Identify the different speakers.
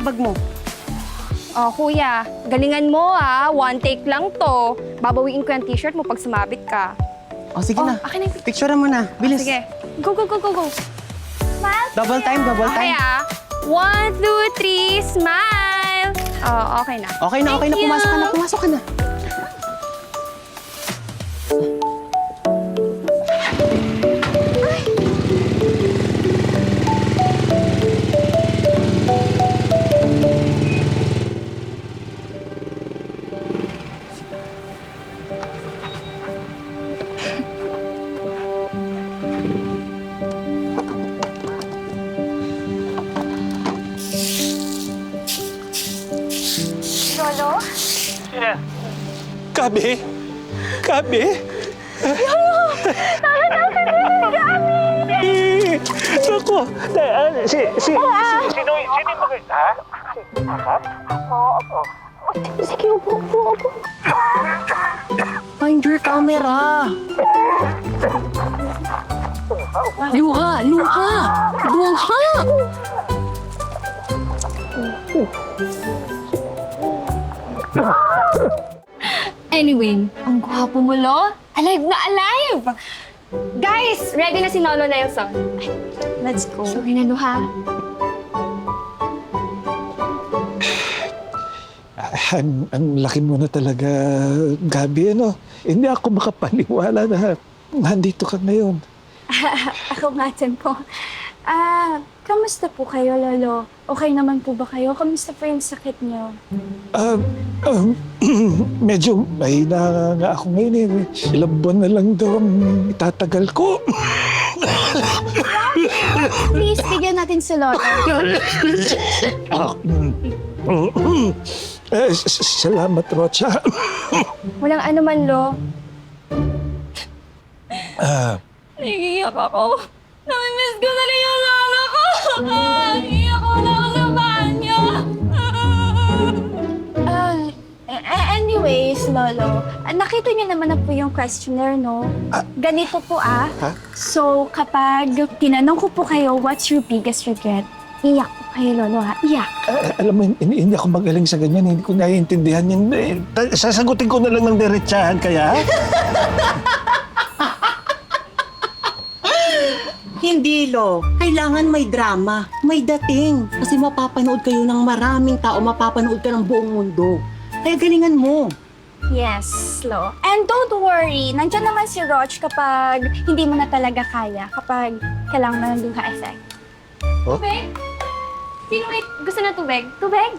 Speaker 1: bag mo.
Speaker 2: Oh, kuya, galingan mo ha. One take lang to. Babawiin ko yung t-shirt mo pag sumabit ka.
Speaker 1: O, sige na.
Speaker 2: Akin na yung
Speaker 1: Picturean mo na. Bilis.
Speaker 2: Sige. Go, go, go, go, go. Smile.
Speaker 1: Double time, double
Speaker 2: Okay
Speaker 1: time.
Speaker 2: ah. 1, 2, 3, smile. Oh, okay na.
Speaker 1: Okay na, okay na.
Speaker 2: Thank
Speaker 1: Pumasok ka na,
Speaker 2: you.
Speaker 1: pumasok ka na.
Speaker 2: Lolo?
Speaker 3: Gabi? Gabi? Ako, sino yung bakit, ha?
Speaker 2: Sige, upo.
Speaker 1: Find your camera. Luha, luha. Luha.
Speaker 2: Anyway, ang gwapo mo, Lo. Alive na alive! Guys, ready na si Lolo Nelson. Let's go. Sorry na, Lo, ha?
Speaker 3: Ang laki mo na talaga, Gabi, ano? Hindi ako makapaniwala na nandito ka ngayon.
Speaker 2: Ako nga din po. Kamusta po kayo, Lolo? Okay naman po ba kayo? Kamusta po yung sakit niyo?
Speaker 3: Medyo mahina nga ako ngayon eh. Ilang buwan na lang daw ang itatagal ko.
Speaker 2: Please, bigyan natin si Lolo.
Speaker 3: Salamat, Rocha.
Speaker 2: Walang anuman, Lo.
Speaker 4: Naiiyak ako. Namimiss ko na rin yung mama ko. Iiyak ko na ako sa banyo.
Speaker 2: Anyways, Lolo, nakita niyo naman na po yung questionnaire, no? Ganito po
Speaker 3: Ha?
Speaker 2: So, kapag tinanong ko po kayo, what's your biggest regret? Iyak po kayo, Lolo, ha? Iyak.
Speaker 3: Alam mo, hindi ako magaling sa ganyan. Hindi ko naiintindihan yun. Sasagutin ko na lang ng diretsahan kaya.
Speaker 1: Hindi, Lo. Kailangan may drama, may dating. Kasi mapapanood kayo ng maraming tao, mapapanood ka ng buong mundo. Kaya galingan mo.
Speaker 2: Yes, Lo. And don't worry, nandiyan naman si Roch kapag hindi mo na talaga kaya, kapag kailangan mo ng luha effect.
Speaker 3: Oh?
Speaker 2: Tubig? Sino may gusto ng tubig? Tubig?